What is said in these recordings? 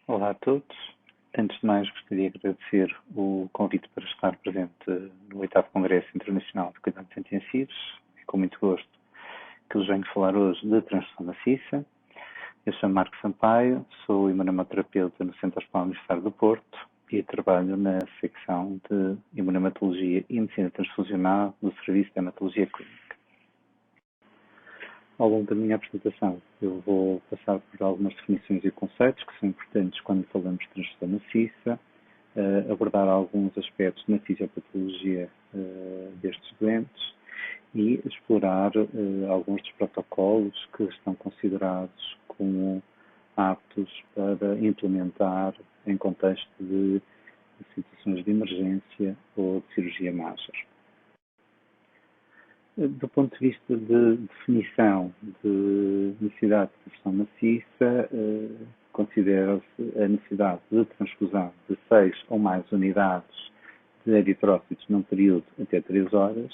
Olá a todos. Antes de mais, gostaria de agradecer o convite para estar presente no 8º Congresso Internacional de Cuidados Intensivos. É com muito gosto que lhes venho falar hoje de transfusão maciça. Eu chamo Marco Sampaio, sou imunoterapeuta no Centro Hospitalar Universitário do Porto e trabalho na secção de imunohematologia e medicina transfusional do Serviço de Hematologia Clínica. Ao longo da minha apresentação, eu vou passar por algumas definições e conceitos que são importantes quando falamos de transfusão maciça, abordar alguns aspectos na fisiopatologia destes doentes e explorar alguns dos protocolos que estão considerados como aptos para implementar em contexto de situações de emergência ou de cirurgia major. Do ponto de vista de definição de necessidade de transfusão maciça, considera-se a necessidade de transfusão de 6 ou mais unidades de eritrócitos num período até 3 horas,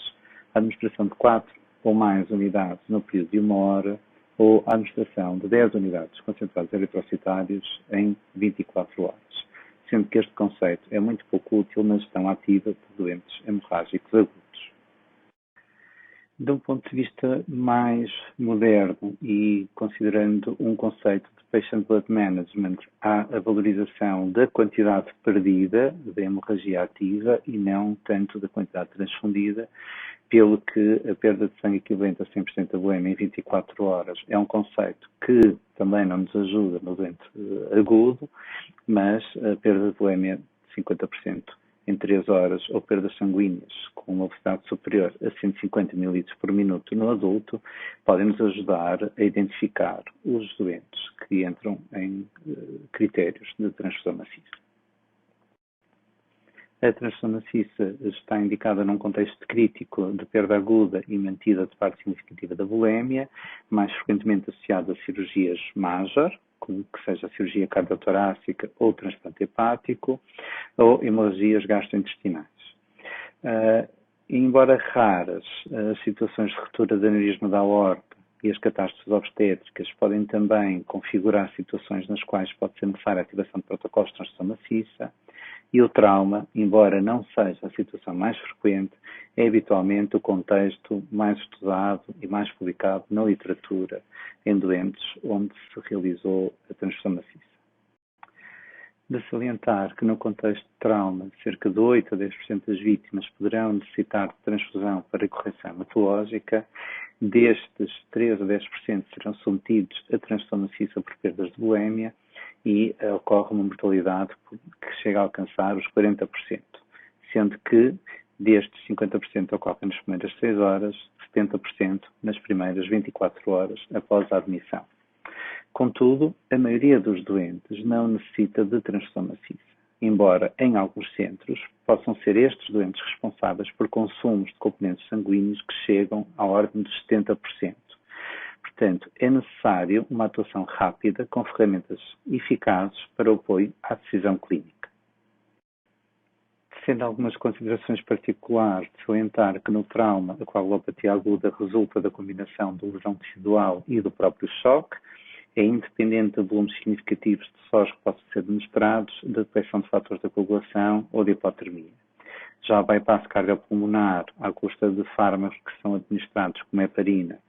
a administração de 4 ou mais unidades no período de 1 hora ou a administração de 10 unidades concentrados eritrocitários em 24 horas, sendo que este conceito é muito pouco útil na gestão ativa de doentes hemorrágicos agudos. De um ponto de vista mais moderno e considerando um conceito de Patient Blood Management, há a valorização da quantidade perdida da hemorragia ativa e não tanto da quantidade transfundida, pelo que a perda de sangue equivalente a 100% da bulimia em 24 horas é um conceito que também não nos ajuda no doente agudo, mas a perda de bulimia de 50% em 3 horas ou perdas sanguíneas com uma velocidade superior a 150 ml por minuto no adulto podem nos ajudar a identificar os doentes que entram em critérios de transfusão maciça. A transfusão maciça está indicada num contexto crítico de perda aguda e mantida de parte significativa da bulimia, mais frequentemente associada a cirurgias major, como que seja a cirurgia cardiotorácica ou transplante hepático, ou hemorragias gastrointestinais. Embora raras, as situações de ruptura de aneurisma da aorta e as catástrofes obstétricas podem também configurar situações nas quais pode ser necessária a ativação de protocolos de transfusão maciça, e o trauma, embora não seja a situação mais frequente, é habitualmente o contexto mais estudado e mais publicado na literatura em doentes onde se realizou a transfusão maciça. De salientar que no contexto de trauma, cerca de 8 a 10% das vítimas poderão necessitar de transfusão para correção hematológica. Destes, 3 a 10% serão submetidos a transfusão maciça por perdas de bulimia e ocorre uma mortalidade que chega a alcançar os 40%, sendo que destes 50% ocorrem nas primeiras 6 horas, 70% nas primeiras 24 horas após a admissão. Contudo, a maioria dos doentes não necessita de transfusão maciça, embora em alguns centros possam ser estes doentes responsáveis por consumos de componentes sanguíneos que chegam à ordem de 70%. Portanto, é necessário uma atuação rápida com ferramentas eficazes para o apoio à decisão clínica. Sendo algumas considerações particulares de salientar que no trauma a coagulopatia aguda resulta da combinação da lesão tecidual e do próprio choque, é independente de volumes significativos de sós que possam ser administrados, da detecção de fatores de coagulação ou de hipotermia. Já o bypass cardiopulmonar, à custa de fármacos que são administrados, como a heparina,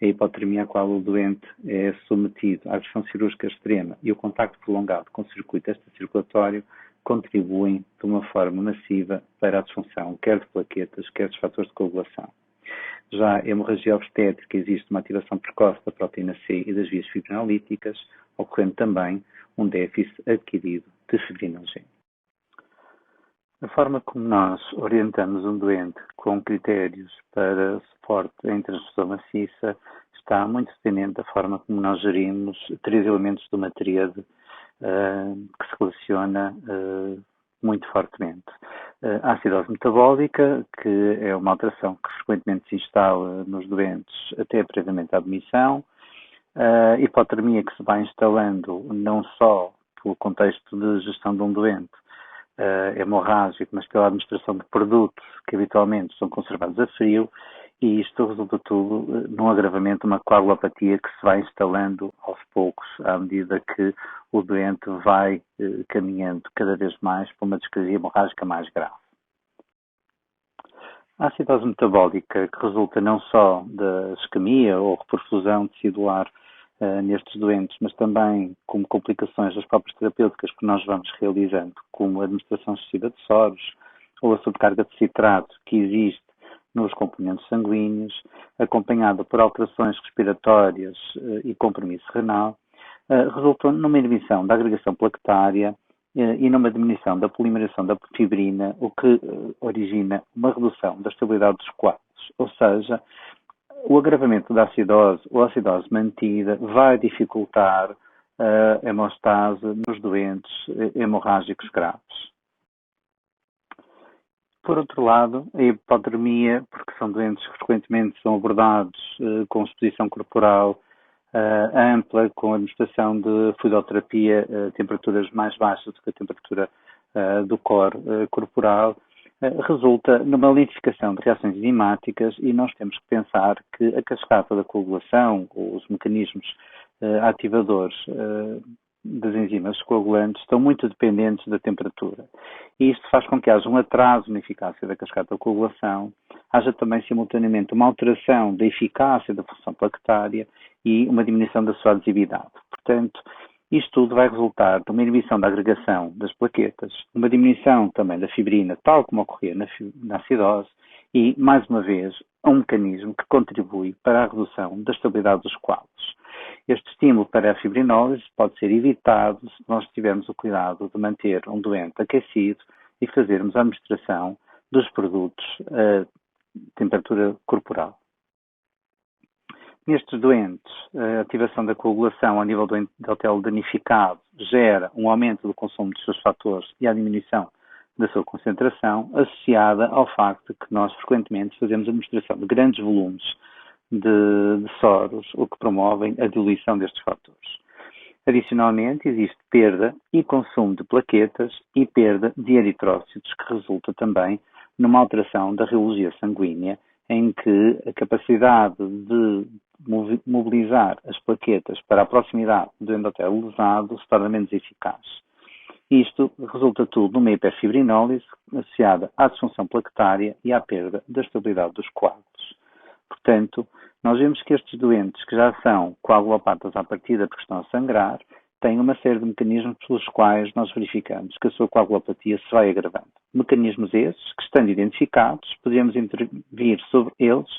a hipotermia a qual o doente é submetido à agressão cirúrgica extrema e o contacto prolongado com o circuito extracirculatório contribuem de uma forma massiva para a disfunção, quer de plaquetas, quer dos fatores de coagulação. Já a hemorragia obstétrica existe uma ativação precoce da proteína C e das vias fibrinolíticas, ocorrendo também um déficit adquirido de fibrina G. A forma como nós orientamos um doente com critérios para suporte em transfusão maciça está muito dependente da forma como nós gerimos 3 elementos de uma tríade que se relaciona muito fortemente. A acidose metabólica, que é uma alteração que frequentemente se instala nos doentes até previamente à admissão. A hipotermia que se vai instalando não só pelo contexto de gestão de um doente hemorrágico, mas pela administração de produtos que habitualmente são conservados a frio, E isto resulta tudo num agravamento de uma coagulopatia que se vai instalando aos poucos, à medida que o doente vai caminhando cada vez mais para uma discrasia hemorrágica mais grave. A acidose metabólica, que resulta não só da isquemia ou reperfusão tecidular nestes doentes, mas também como complicações das próprias terapêuticas que nós vamos realizando, como a administração excessiva de soros ou a sobrecarga de citrato que existe nos componentes sanguíneos, acompanhada por alterações respiratórias e compromisso renal, resultam numa inibição da agregação plaquetária e numa diminuição da polimerização da fibrina, o que origina uma redução da estabilidade dos coágulos. Ou seja, o agravamento da acidose ou a acidose mantida vai dificultar a hemostase nos doentes hemorrágicos graves. Por outro lado, a hipotermia, porque são doentes que frequentemente são abordados com exposição corporal ampla, com a administração de fluidoterapia a temperaturas mais baixas do que a temperatura do core corporal, resulta numa lentificação de reações enzimáticas e nós temos que pensar que a cascata da coagulação, ou os mecanismos ativadores das enzimas coagulantes estão muito dependentes da temperatura. E isto faz com que haja um atraso na eficácia da cascata da coagulação, haja também simultaneamente uma alteração da eficácia da função plaquetária e uma diminuição da sua adesividade. Portanto, isto tudo vai resultar numa inibição da agregação das plaquetas, uma diminuição também da fibrina, tal como ocorria na acidose, e, mais uma vez, um mecanismo que contribui para a redução da estabilidade dos coágulos. Este estímulo para a fibrinólise pode ser evitado se nós tivermos o cuidado de manter um doente aquecido e fazermos a administração dos produtos a temperatura corporal. Nestes doentes, a ativação da coagulação a nível do endotélio danificado gera um aumento do consumo dos seus fatores e a diminuição da sua concentração, associada ao facto de que nós frequentemente fazemos a administração de grandes volumes de soros, o que promovem a diluição destes fatores. Adicionalmente, existe perda e consumo de plaquetas e perda de eritrócitos, que resulta também numa alteração da reologia sanguínea, em que a capacidade de mobilizar as plaquetas para a proximidade do endotélio lesado se torna menos eficaz. Isto resulta tudo numa hiperfibrinólise associada à disfunção plaquetária e à perda da estabilidade dos coágulos. Portanto, nós vemos que estes doentes que já são coagulopatas à partida porque estão a sangrar, têm uma série de mecanismos pelos quais nós verificamos que a sua coagulopatia se vai agravando. Mecanismos esses que, estando identificados, podemos intervir sobre eles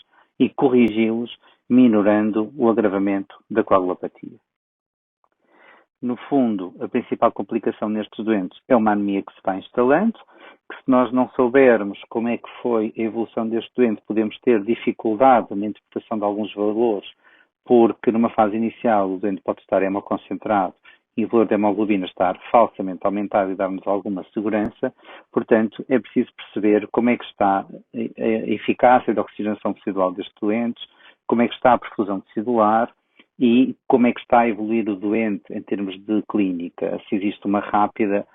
e corrigi-los, minorando o agravamento da coagulopatia. No fundo, a principal complicação nestes doentes é uma anemia que se vai instalando, que se nós não soubermos como é que foi a evolução deste doente, podemos ter dificuldade na interpretação de alguns valores, porque numa fase inicial o doente pode estar hemoconcentrado e o valor da hemoglobina estar falsamente aumentado e dar-nos alguma segurança. Portanto, é preciso perceber como é que está a eficácia da oxigenação tecidual destes doentes, como é que está a perfusão tecidular e como é que está a evoluir o doente em termos de clínica, se existe uma rápida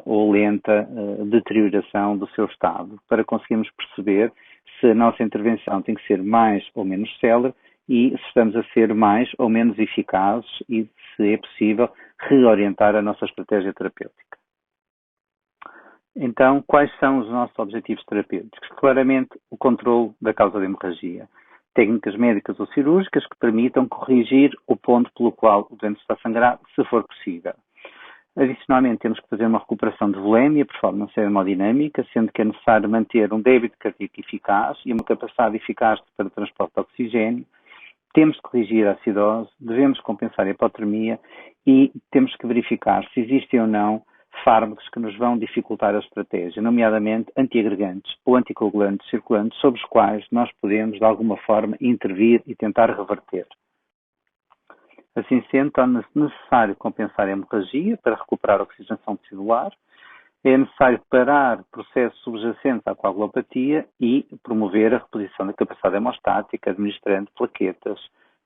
ou lenta deterioração do seu estado, para conseguirmos perceber se a nossa intervenção tem que ser mais ou menos célere e se estamos a ser mais ou menos eficazes e, se é possível, reorientar a nossa estratégia terapêutica. Então, quais são os nossos objetivos terapêuticos? Claramente, o controle da causa da hemorragia. Técnicas médicas ou cirúrgicas que permitam corrigir o ponto pelo qual o doente está a sangrar, se for possível. Adicionalmente, temos que fazer uma recuperação de volémia por forma hemodinâmica, sendo que é necessário manter um débito cardíaco eficaz e uma capacidade eficaz para o transporte de oxigênio. Temos que corrigir a acidose, devemos compensar a hipotermia e temos que verificar se existem ou não fármacos que nos vão dificultar a estratégia, nomeadamente antiagregantes ou anticoagulantes circulantes, sobre os quais nós podemos, de alguma forma, intervir e tentar reverter. Assim sendo, torna-se necessário compensar a hemorragia para recuperar a oxigenação tecidular, é necessário parar processos subjacentes à coagulopatia e promover a reposição da capacidade hemostática, administrando plaquetas,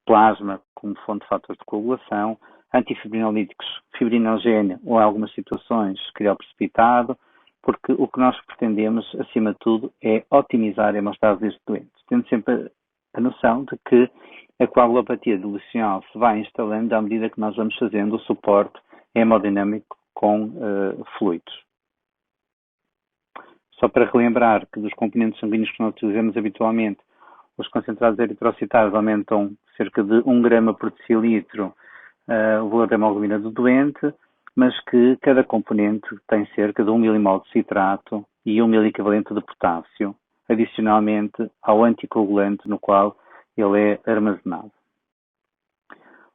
plasma como fonte de fatores de coagulação, antifibrinolíticos, fibrinogênio ou em algumas situações criol precipitado, porque o que nós pretendemos, acima de tudo, é otimizar a hemostase deste doente. tendo sempre a noção de que a coagulopatia dilucional se vai instalando à medida que nós vamos fazendo o suporte hemodinâmico com fluidos. Só para relembrar que dos componentes sanguíneos que nós utilizamos habitualmente, os concentrados eritrocitários aumentam cerca de 1 grama por decilitro o valor da hemoglobina do doente, mas que cada componente tem cerca de 1 milimol de citrato e 1 miliequivalente de potássio, adicionalmente ao anticoagulante no qual ele é armazenado.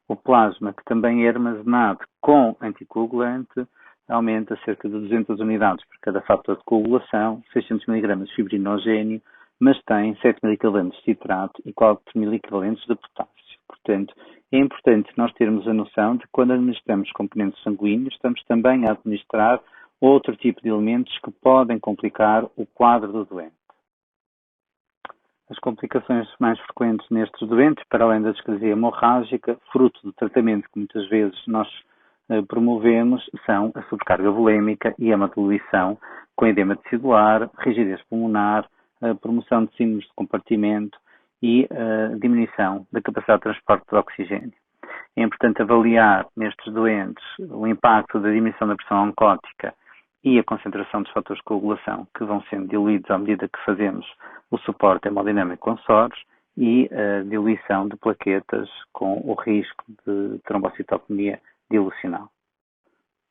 O plasma, que também é armazenado com anticoagulante, aumenta cerca de 200 unidades por cada fator de coagulação, 600 mg de fibrinogênio, mas tem 7 mil de citrato e 4 mil equivalentes de potássio. Portanto, é importante nós termos a noção de que quando administramos componentes sanguíneos, estamos também a administrar outro tipo de elementos que podem complicar o quadro do doente. As complicações mais frequentes nestes doentes, para além da discrasia hemorrágica, fruto do tratamento que muitas vezes nós promovemos, são a sobrecarga volémica e a hemodiluição com edema tecidular, rigidez pulmonar, a promoção de síndromes de compartimento e a diminuição da capacidade de transporte de oxigênio. É importante avaliar nestes doentes o impacto da diminuição da pressão oncótica e a concentração dos fatores de coagulação que vão sendo diluídos à medida que fazemos o suporte hemodinâmico com SORs e a diluição de plaquetas com o risco de trombocitopenia dilucional.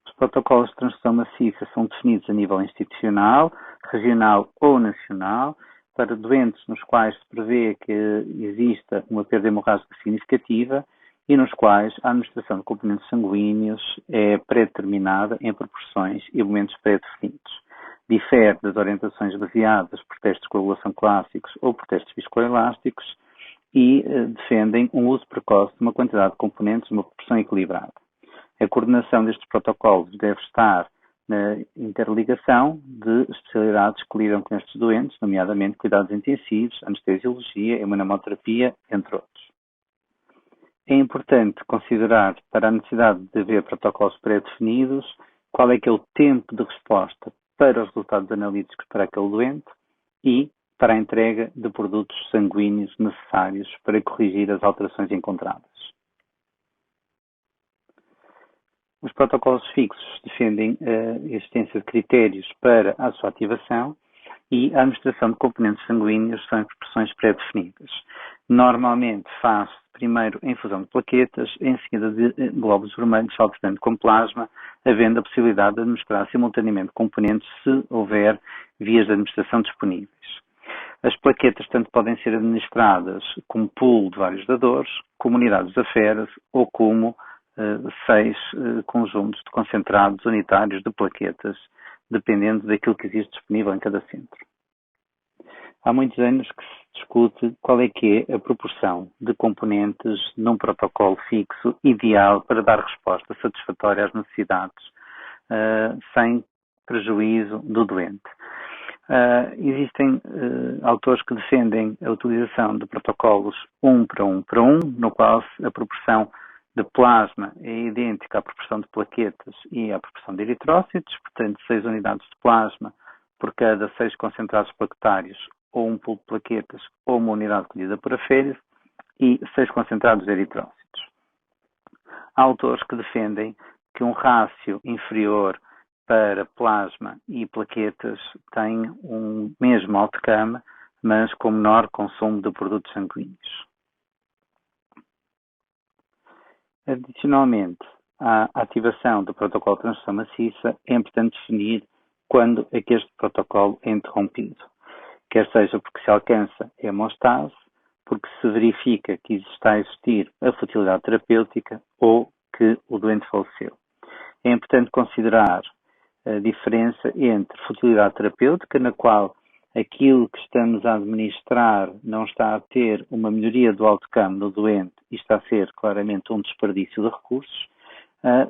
Os protocolos de transfusão maciça são definidos a nível institucional, regional ou nacional para doentes nos quais se prevê que exista uma perda hemorrágica significativa e nos quais a administração de componentes sanguíneos é pré-determinada em proporções e momentos pré-definidos. Difere das orientações baseadas por testes de coagulação clássicos ou por testes viscoelásticos e defendem um uso precoce de uma quantidade de componentes numa proporção equilibrada. A coordenação destes protocolos deve estar na interligação de especialidades que lidam com estes doentes, nomeadamente cuidados intensivos, anestesiologia, imunoterapia, entre outros. É importante considerar, para a necessidade de haver protocolos pré-definidos, qual é que é o tempo de resposta para os resultados analíticos para aquele doente e para a entrega de produtos sanguíneos necessários para corrigir as alterações encontradas. Os protocolos fixos defendem a existência de critérios para a sua ativação e a administração de componentes sanguíneos são em proporções pré-definidas. Normalmente faz primeiro a infusão de plaquetas, em seguida de glóbulos vermelhos, alternando com plasma, havendo a possibilidade de administrar simultaneamente componentes se houver vias de administração disponíveis. As plaquetas tanto podem ser administradas como pool de vários dadores, como unidades de aferas ou como 6 conjuntos de concentrados unitários de plaquetas, dependendo daquilo que existe disponível em cada centro. Há muitos anos que se discute qual é que é a proporção de componentes num protocolo fixo ideal para dar resposta satisfatória às necessidades, sem prejuízo do doente. Existem autores que defendem a utilização de protocolos 1 para 1 para 1, no qual a proporção de plasma é idêntica à proporção de plaquetas e à proporção de eritrócitos, portanto 6 unidades de plasma por cada 6 concentrados plaquetários ou um pool de plaquetas ou uma unidade colhida por aféres e 6 concentrados de eritrócitos. Há autores que defendem que um rácio inferior para plasma e plaquetas tem um mesmo outcome, mas com menor consumo de produtos sanguíneos. Adicionalmente, à ativação do protocolo de transfusão maciça, é importante definir quando é que este protocolo é interrompido. Quer seja porque se alcança a hemostase, porque se verifica que está a existir a futilidade terapêutica ou que o doente faleceu. É importante considerar a diferença entre futilidade terapêutica, na qual aquilo que estamos a administrar não está a ter uma melhoria do outcome do doente e está a ser claramente um desperdício de recursos,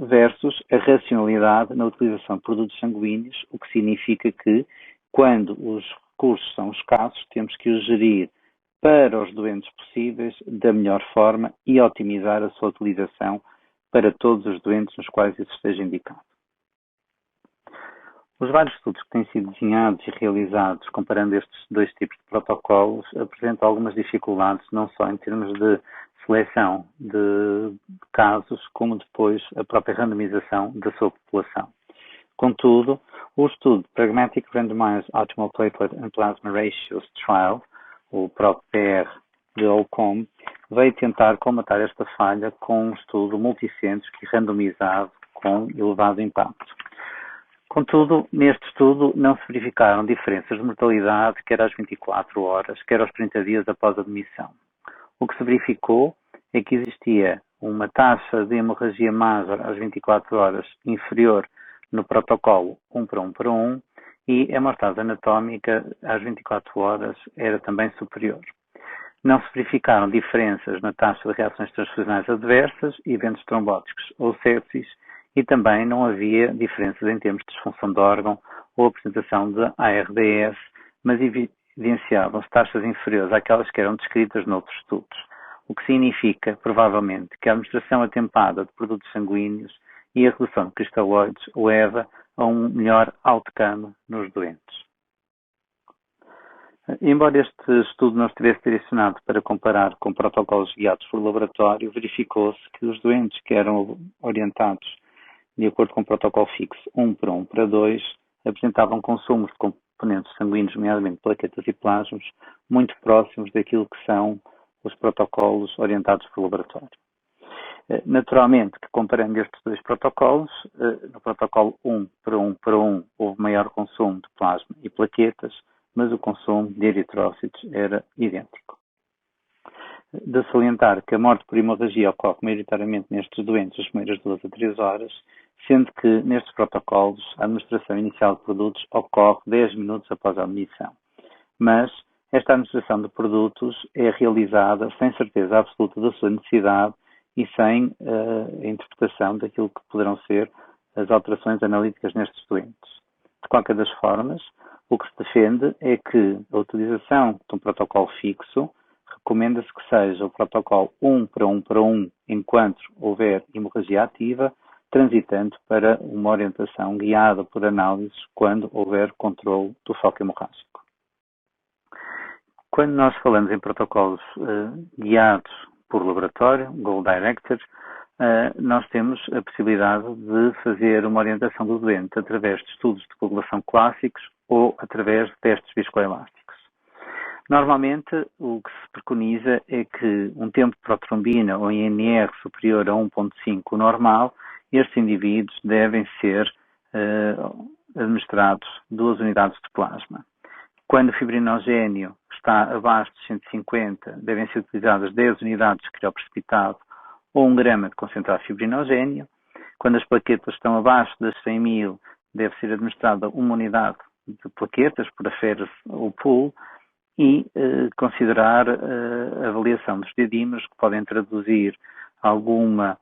versus a racionalidade na utilização de produtos sanguíneos, o que significa que, quando os recursos são escassos, temos que os gerir para os doentes possíveis da melhor forma e otimizar a sua utilização para todos os doentes nos quais isso esteja indicado. Os vários estudos que têm sido desenhados e realizados comparando estes dois tipos de protocolos apresentam algumas dificuldades, não só em termos de seleção de casos, como depois a própria randomização da sua população. Contudo, o estudo Pragmatic Randomized Optimal Platelet and Plasma Ratios Trial, o PROPR de Holcomb, veio tentar colmatar esta falha com um estudo multicêntrico e randomizado com elevado impacto. Contudo, neste estudo não se verificaram diferenças de mortalidade quer às 24 horas, quer aos 30 dias após a admissão. O que se verificou é que existia uma taxa de hemorragia major às 24 horas inferior no protocolo 1 para 1 para 1 e a mortalidade anatómica às 24 horas era também superior. Não se verificaram diferenças na taxa de reações transfusionais adversas, eventos trombóticos ou sepsis e também não havia diferenças em termos de disfunção de órgão ou apresentação de ARDS, mas evidenciavam-se taxas inferiores àquelas que eram descritas noutros estudos, o que significa, provavelmente, que a administração atempada de produtos sanguíneos e a redução de cristalóides leva a um melhor outcome nos doentes. Embora este estudo não estivesse direcionado para comparar com protocolos guiados por laboratório, verificou-se que os doentes que eram orientados de acordo com o protocolo fixo 1 para 1 para 2 apresentavam consumos de componentes sanguíneos, nomeadamente plaquetas e plasmas, muito próximos daquilo que são os protocolos orientados por laboratório. Naturalmente, que comparando estes dois protocolos, no protocolo 1 para 1 para 1 houve maior consumo de plasma e plaquetas, mas o consumo de eritrócitos era idêntico. De salientar que a morte por hemorragia ocorre maioritariamente nestes doentes as primeiras 2 a 3 horas, sendo que nestes protocolos a administração inicial de produtos ocorre 10 minutos após a admissão. Mas esta administração de produtos é realizada sem certeza absoluta da sua necessidade e sem a interpretação daquilo que poderão ser as alterações analíticas nestes doentes. De qualquer das formas, o que se defende é que a utilização de um protocolo fixo recomenda-se que seja o protocolo 1 para 1 para 1 enquanto houver hemorragia ativa, transitando para uma orientação guiada por análises quando houver controle do foco hemorrágico. Quando nós falamos em protocolos guiados por laboratório, goal-directed, nós temos a possibilidade de fazer uma orientação do doente através de estudos de coagulação clássicos ou através de testes viscoelásticos. Normalmente, o que se preconiza é que um tempo de protrombina ou INR superior a 1.5 normal, estes indivíduos devem ser administrados 2 unidades de plasma. Quando o fibrinogénio está abaixo de 150, devem ser utilizadas 10 unidades de crioprecipitado ou 1 grama de concentrado fibrinogénio. Quando as plaquetas estão abaixo das 100.000, deve ser administrada 1 unidade de plaquetas por aférese ou pool e considerar a avaliação dos dedímeros, que podem traduzir alguma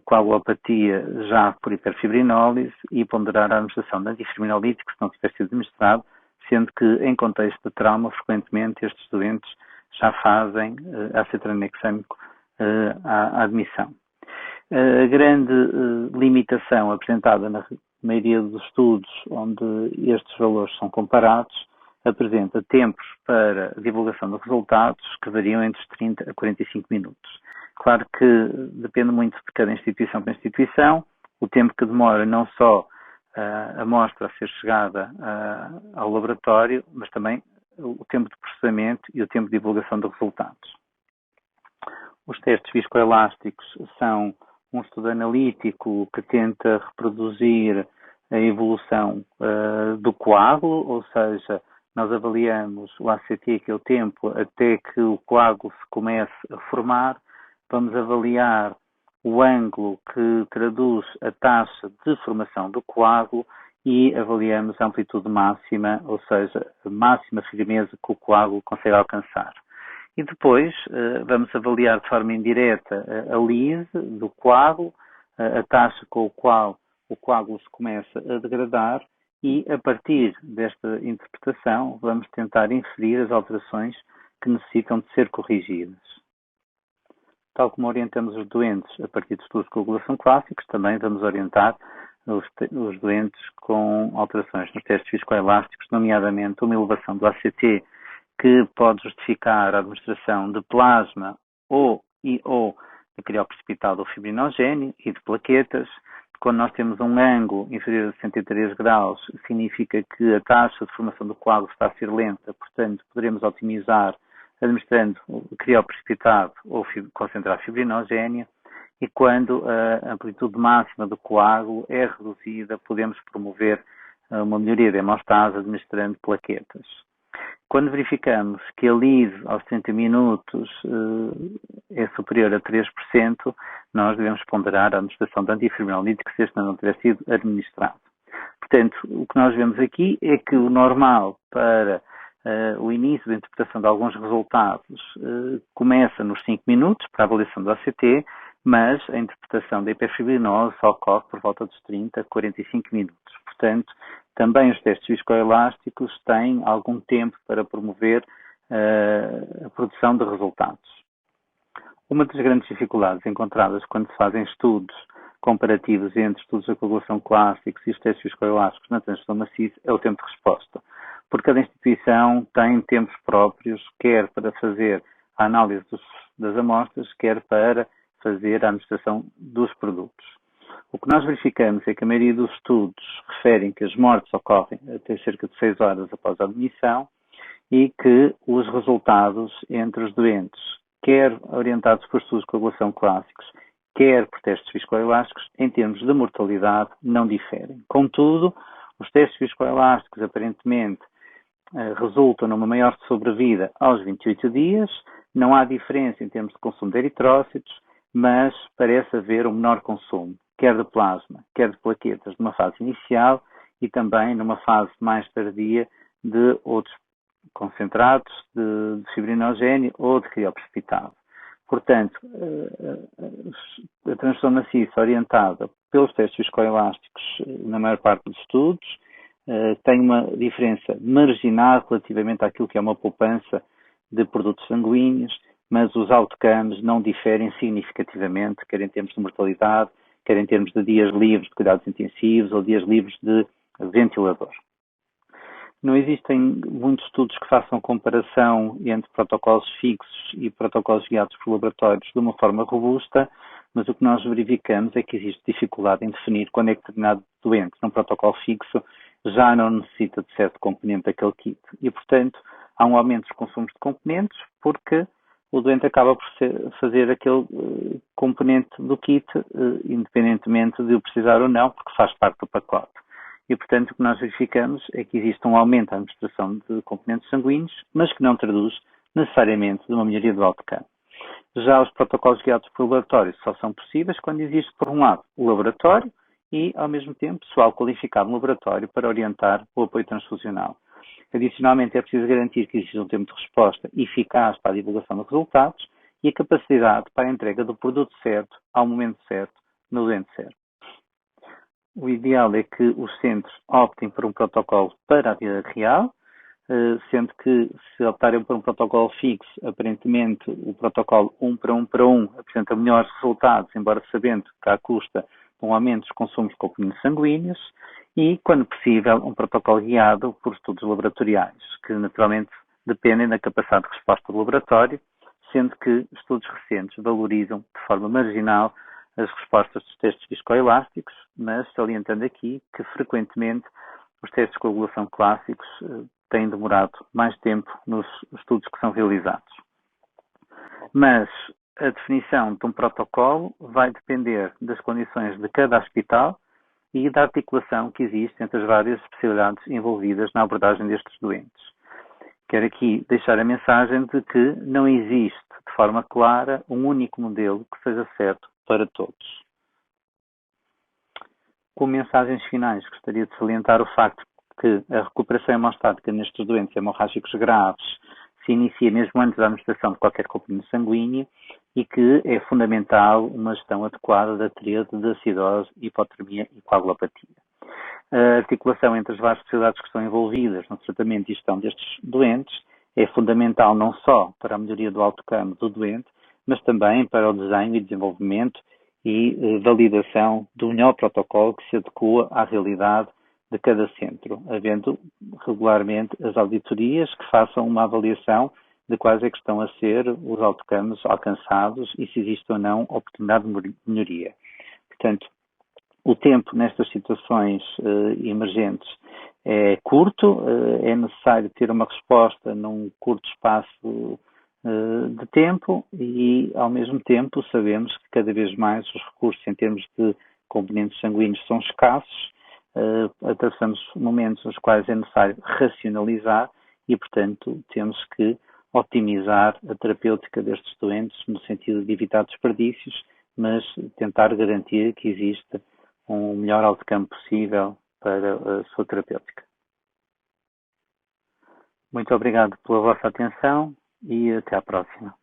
coagulopatia já por hiperfibrinólise e ponderar a administração de antifibrinolítico se não tiver sido administrado, sendo que em contexto de trauma, frequentemente estes doentes já fazem acetronexâmico à admissão. A grande limitação apresentada na maioria dos estudos onde estes valores são comparados apresenta tempos para divulgação de resultados que variam entre 30 a 45 minutos. Claro que depende muito de cada instituição para instituição, o tempo que demora não só a amostra a ser chegada ao laboratório, mas também o tempo de processamento e o tempo de divulgação de resultados. Os testes viscoelásticos são um estudo analítico que tenta reproduzir a evolução do coágulo, ou seja, nós avaliamos o ACT, que é o tempo até que o coágulo se comece a formar, vamos avaliar o ângulo que traduz a taxa de formação do coágulo e avaliamos a amplitude máxima, ou seja, a máxima firmeza que o coágulo consegue alcançar. E depois vamos avaliar de forma indireta a lise do coágulo, a taxa com a qual o coágulo se começa a degradar e, a partir desta interpretação, vamos tentar inferir as alterações que necessitam de ser corrigidas. Tal como orientamos os doentes a partir de estudos de coagulação clássicos, também vamos orientar os doentes com alterações nos testes viscoelásticos, nomeadamente uma elevação do ACT, que pode justificar a administração de plasma ou de crioprecipitado ou fibrinogénio e de plaquetas. Quando nós temos um ângulo inferior a 63 graus, significa que a taxa de formação do coágulo está a ser lenta, portanto, poderemos otimizar administrando crioprecipitado ou concentrado fibrinogénio. E quando a amplitude máxima do coágulo é reduzida, podemos promover uma melhoria da hemostase administrando plaquetas. Quando verificamos que a LIV aos 30 minutos é superior a 3%, nós devemos ponderar a administração de antifibrinolítico se este não tiver sido administrado. Portanto, o que nós vemos aqui é que o normal para o início da interpretação de alguns resultados começa nos 5 minutos para a avaliação do ACT, mas a interpretação da hiperfibrinose só ocorre por volta dos 30 a 45 minutos. Portanto, também os testes viscoelásticos têm algum tempo para promover a produção de resultados. Uma das grandes dificuldades encontradas quando se fazem estudos comparativos entre estudos de coagulação clássicos e os testes viscoelásticos na transfusão maciça é o tempo de resposta. Porque cada instituição tem tempos próprios, quer para fazer a análise das amostras, quer para fazer a administração dos produtos. O que nós verificamos é que a maioria dos estudos referem que as mortes ocorrem até cerca de 6 horas após a admissão e que os resultados entre os doentes, quer orientados por estudos de coagulação clássicos, quer por testes viscoelásticos, em termos de mortalidade, não diferem. Contudo, os testes viscoelásticos aparentemente resultam numa maior sobrevida aos 28 dias, não há diferença em termos de consumo de eritrócitos, mas parece haver um menor consumo, quer de plasma, quer de plaquetas, numa fase inicial e também numa fase mais tardia de outros concentrados de fibrinogénio ou de crioprecipitado. Portanto, a transfusão maciça orientada pelos testes viscoelásticos na maior parte dos estudos tem uma diferença marginal relativamente àquilo que é uma poupança de produtos sanguíneos, mas os outcomes não diferem significativamente, quer em termos de mortalidade, quer em termos de dias livres de cuidados intensivos ou dias livres de ventilador. Não existem muitos estudos que façam comparação entre protocolos fixos e protocolos guiados por laboratórios de uma forma robusta, mas o que nós verificamos é que existe dificuldade em definir quando é que determinado doente, num protocolo fixo, já não necessita de certo componente daquele kit. E, portanto, há um aumento dos consumos de componentes porque o doente acaba por fazer aquele componente do kit, independentemente de o precisar ou não, porque faz parte do pacote. E, portanto, o que nós verificamos é que existe um aumento da administração de componentes sanguíneos, mas que não traduz necessariamente de uma melhoria do outcome. Já os protocolos guiados por laboratório só são possíveis quando existe, por um lado, o laboratório e, ao mesmo tempo, pessoal qualificado no laboratório para orientar o apoio transfusional. Adicionalmente, é preciso garantir que existe um tempo de resposta eficaz para a divulgação dos resultados e a capacidade para a entrega do produto certo, ao momento certo, no doente certo. O ideal é que os centros optem por um protocolo para a vida real, sendo que se optarem por um protocolo fixo, aparentemente o protocolo 1 para 1 apresenta melhores resultados, embora sabendo que à custa de um aumento dos consumos de componentes sanguíneos, e, quando possível, um protocolo guiado por estudos laboratoriais, que naturalmente dependem da capacidade de resposta do laboratório, sendo que estudos recentes valorizam de forma marginal as respostas dos testes viscoelásticos, mas salientando aqui que frequentemente os testes de coagulação clássicos têm demorado mais tempo nos estudos que são realizados. Mas a definição de um protocolo vai depender das condições de cada hospital e da articulação que existe entre as várias especialidades envolvidas na abordagem destes doentes. Quero aqui deixar a mensagem de que não existe, de forma clara, um único modelo que seja certo para todos. Como mensagens finais, gostaria de salientar o facto que a recuperação hemostática nestes doentes hemorrágicos graves se inicia mesmo antes da administração de qualquer componente sanguíneo e que é fundamental uma gestão adequada da tríade de acidose, hipotermia e coagulopatia. A articulação entre as várias especialidades que estão envolvidas no tratamento e gestão destes doentes é fundamental não só para a melhoria do outcome do doente, mas também para o desenho e desenvolvimento e validação do melhor protocolo que se adequa à realidade de cada centro, havendo regularmente as auditorias que façam uma avaliação de quais é que estão a ser os outcomes alcançados e se existe ou não oportunidade de melhoria. Portanto, o tempo nestas situações emergentes é curto, é necessário ter uma resposta num curto espaço de tempo e, ao mesmo tempo, sabemos que cada vez mais os recursos em termos de componentes sanguíneos são escassos, atravessamos momentos nos quais é necessário racionalizar e, portanto, temos que otimizar a terapêutica destes doentes no sentido de evitar desperdícios, mas tentar garantir que existe um melhor outcome possível para a sua terapêutica. Muito obrigado pela vossa atenção e até à próxima.